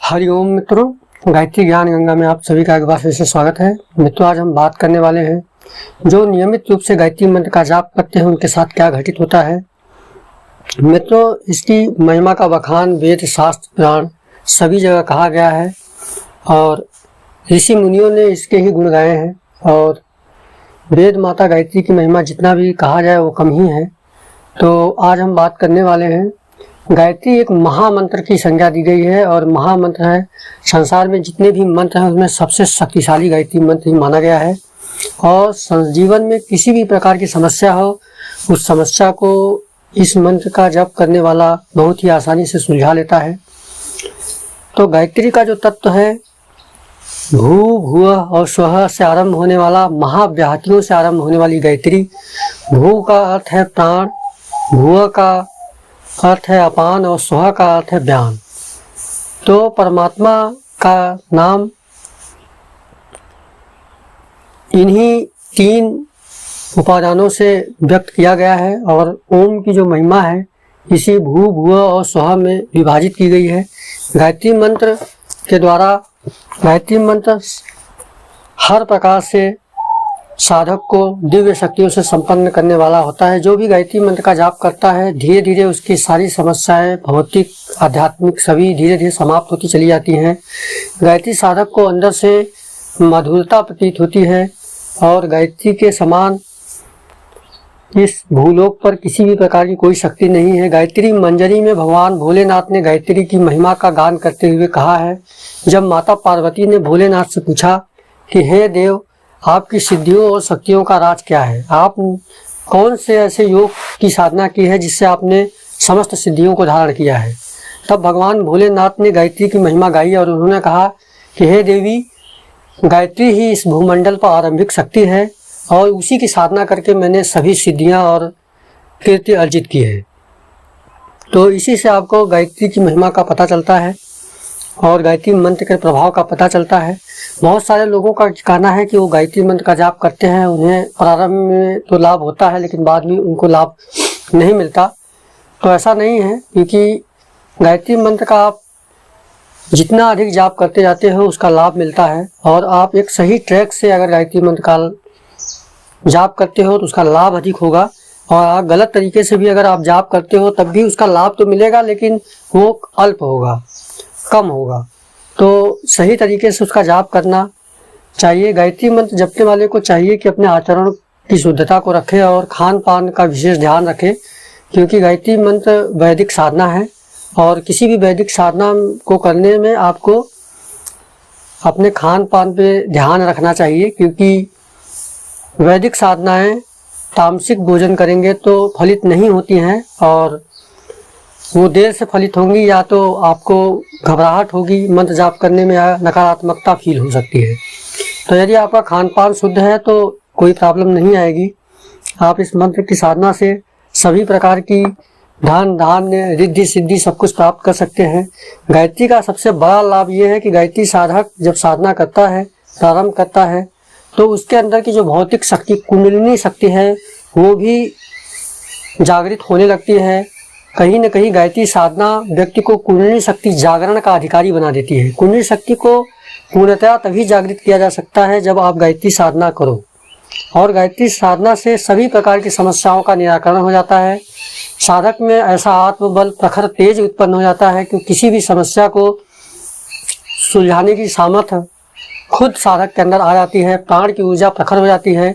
हरिओम मित्रों, गायत्री ज्ञान गंगा में आप सभी का एक बार फिर से स्वागत है। मित्रों, आज हम बात करने वाले हैं जो नियमित रूप से गायत्री मंत्र का जाप करते हैं उनके साथ क्या घटित होता है। मित्रों, इसकी महिमा का बखान वेद शास्त्र पुराण सभी जगह कहा गया है और ऋषि मुनियों ने इसके ही गुण गाए हैं और वेद माता गायत्री की महिमा जितना भी कहा जाए वो कम ही है। तो आज हम बात करने वाले हैं, गायत्री एक महामंत्र की संज्ञा दी गई है और महामंत्र है। संसार में जितने भी मंत्र हैं उसमें सबसे शक्तिशाली गायत्री मंत्र ही माना गया है और जीवन में किसी भी प्रकार की समस्या हो उस समस्या को इस मंत्र का जप करने वाला बहुत ही आसानी से सुलझा लेता है। तो गायत्री का जो तत्व है, भू भुवः और स्वः से आरंभ होने वाला, महाव्याहतियों से आरंभ होने वाली गायत्री। भू का अर्थ है प्राण, भुव का अर्थ है अपान और स्वः का अर्थ है व्यान। तो परमात्मा का नाम इन्हीं तीन उपादानों से व्यक्त किया गया है और ओम की जो महिमा है इसी भू भुव और स्वः में विभाजित की गई है। गायत्री मंत्र के द्वारा गायत्री मंत्र हर प्रकार से साधक को दिव्य शक्तियों से संपन्न करने वाला होता है। जो भी गायत्री मंत्र का जाप करता है धीरे धीरे उसकी सारी समस्याएं भौतिक आध्यात्मिक सभी धीरे धीरे समाप्त होती चली जाती हैं। गायत्री साधक को अंदर से मधुरता प्रतीत होती है और गायत्री के समान इस भूलोक पर किसी भी प्रकार की कोई शक्ति नहीं है। गायत्री मंजरी में भगवान भोलेनाथ ने गायत्री की महिमा का गान करते हुए कहा है, जब माता पार्वती ने भोलेनाथ से पूछा कि हे देव, आपकी सिद्धियों और शक्तियों का राज क्या है, आप कौन से ऐसे योग की साधना की है जिससे आपने समस्त सिद्धियों को धारण किया है। तब भगवान भोलेनाथ ने गायत्री की महिमा गाई और उन्होंने कहा कि हे देवी, गायत्री ही इस भूमंडल पर आरंभिक शक्ति है और उसी की साधना करके मैंने सभी सिद्धियां और कीर्ति अर्जित की है। तो इसी से आपको गायत्री की महिमा का पता चलता है और गायत्री मंत्र के प्रभाव का पता चलता है। बहुत सारे लोगों का कहना है कि वो गायत्री मंत्र का जाप करते हैं, उन्हें प्रारंभ में तो लाभ होता है लेकिन बाद में उनको लाभ नहीं मिलता। तो ऐसा नहीं है, क्योंकि गायत्री मंत्र का आप जितना अधिक जाप करते जाते हो उसका लाभ मिलता है और आप एक सही ट्रैक से अगर गायत्री मंत्र का जाप करते हो तो उसका लाभ अधिक होगा और आप गलत तरीके से भी अगर आप जाप करते हो तब भी उसका लाभ तो मिलेगा लेकिन वो अल्प होगा, कम होगा। तो सही तरीके से उसका जाप करना चाहिए। गायत्री मंत्र जपने वाले को चाहिए कि अपने आचरण की शुद्धता को रखे और खान पान का विशेष ध्यान रखे, क्योंकि गायत्री मंत्र वैदिक साधना है और किसी भी वैदिक साधना को करने में आपको अपने खान पान पे ध्यान रखना चाहिए, क्योंकि वैदिक साधनाएं तामसिक भोजन करेंगे तो फलित नहीं होती हैं और वो देर से फलित होंगी या तो आपको घबराहट होगी मंत्र जाप करने में या नकारात्मकता फील हो सकती है। तो यदि आपका खान पान शुद्ध है तो कोई प्रॉब्लम नहीं आएगी। आप इस मंत्र की साधना से सभी प्रकार की धन धान्य रिद्धि सिद्धि सब कुछ प्राप्त कर सकते हैं। गायत्री का सबसे बड़ा लाभ ये है कि गायत्री साधक जब साधना करता है, प्रारंभ करता है, तो उसके अंदर की जो भौतिक शक्ति कुंडलिनी शक्ति है वो भी जागृत होने लगती है। कहीं न कहीं गायत्री साधना व्यक्ति को कुंडलिनी शक्ति जागरण का अधिकारी बना देती है। कुंडलिनी शक्ति को पूर्णतया तभी जागृत किया जा सकता है जब आप गायत्री साधना करो और गायत्री साधना से सभी प्रकार की समस्याओं का निराकरण हो जाता है। साधक में ऐसा आत्मबल प्रखर तेज उत्पन्न हो जाता है कि किसी भी समस्या को सुलझाने की सामर्थ्य खुद साधक के अंदर आ जाती है। प्राण की ऊर्जा प्रखर हो जाती है,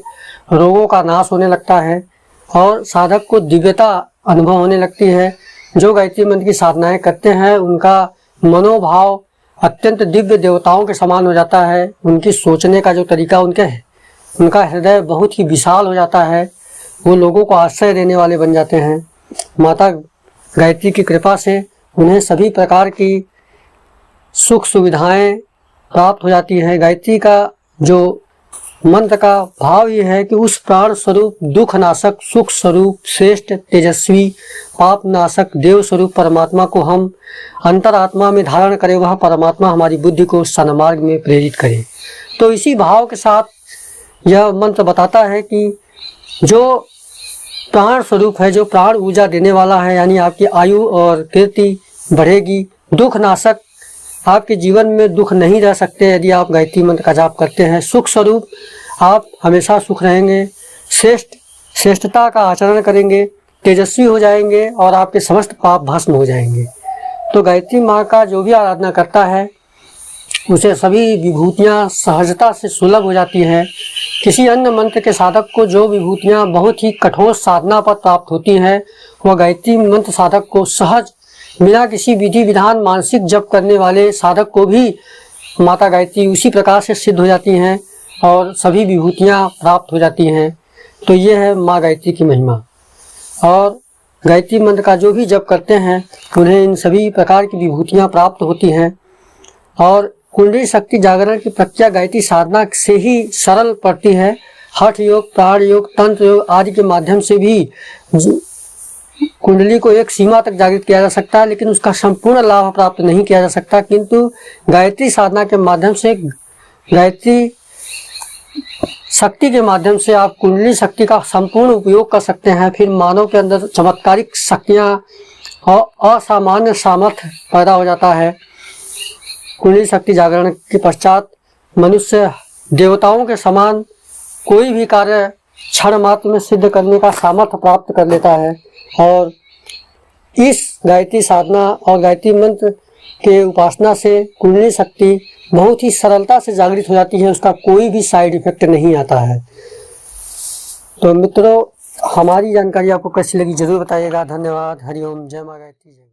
रोगों का नाश होने लगता है और साधक को दिव्यता अनुभव होने लगती है। जो गायत्री मंत्र की साधनाएं करते हैं उनका मनोभाव अत्यंत दिव्य देवताओं के समान हो जाता है। उनकी सोचने का जो तरीका उनका हृदय बहुत ही विशाल हो जाता है। वो लोगों को आश्रय देने वाले बन जाते हैं। माता गायत्री की कृपा से उन्हें सभी प्रकार की सुख सुविधाएं प्राप्त हो जाती है। गायत्री का जो मंत्र का भाव ये है कि उस प्राण स्वरूप दुख नाशक सुख स्वरूप श्रेष्ठ तेजस्वी पाप नाशक देव स्वरूप परमात्मा को हम अंतरात्मा में धारण करें, वह परमात्मा हमारी बुद्धि को सन्मार्ग में प्रेरित करे। तो इसी भाव के साथ यह मंत्र बताता है कि जो प्राण स्वरूप है, जो प्राण ऊर्जा देने वाला है, यानी आपकी आयु और कीर्ति बढ़ेगी। दुख नाशक आपके जीवन में दुख नहीं रह सकते यदि आप गायत्री मंत्र का जाप करते हैं। सुख स्वरूप आप हमेशा सुख रहेंगे, श्रेष्ठता का आचरण करेंगे, तेजस्वी हो जाएंगे और आपके समस्त पाप भस्म हो जाएंगे। तो गायत्री माँ का जो भी आराधना करता है उसे सभी विभूतियाँ सहजता से सुलभ हो जाती हैं। किसी अन्य मंत्र के साधक को जो विभूतियाँ बहुत ही कठोर साधना पर प्राप्त होती हैं, वह गायत्री मंत्र साधक को सहज बिना किसी विधि विधान मानसिक जप करने वाले साधक को भी माता गायत्री उसी प्रकार से सिद्ध हो जाती हैं और सभी विभूतियाँ प्राप्त हो जाती हैं। तो ये है माँ गायत्री की महिमा। और गायत्री मंत्र का जो भी जप करते हैं उन्हें इन सभी प्रकार की विभूतियाँ प्राप्त होती हैं। और कुंडली शक्ति जागरण की प्रक्रिया गायत्री साधना से ही सरल पड़ती है। हठ योग, प्राण योग, तंत्र योग आदि के माध्यम से भी कुंडली को एक सीमा तक जागृत किया जा सकता है, लेकिन उसका संपूर्ण लाभ प्राप्त नहीं किया जा सकता। किंतु गायत्री साधना के माध्यम से, गायत्री शक्ति के माध्यम से आप कुंडली शक्ति का संपूर्ण उपयोग कर सकते हैं। फिर मानव के अंदर चमत्कारिक शक्तियाँ और असामान्य सामर्थ्य पैदा हो जाता है। कुंडली शक्ति जागरण के पश्चात मनुष्य देवताओं के समान कोई भी कार्य क्षण मात्र में सिद्ध करने का सामर्थ्य प्राप्त कर लेता है। और इस गायत्री साधना और गायत्री मंत्र के उपासना से कुंडली शक्ति बहुत ही सरलता से जागृत हो जाती है, उसका कोई भी साइड इफेक्ट नहीं आता है। तो मित्रों, हमारी जानकारी आपको कैसी लगी जरूर बताइएगा। धन्यवाद। हरिओम। जय माँ गायत्री।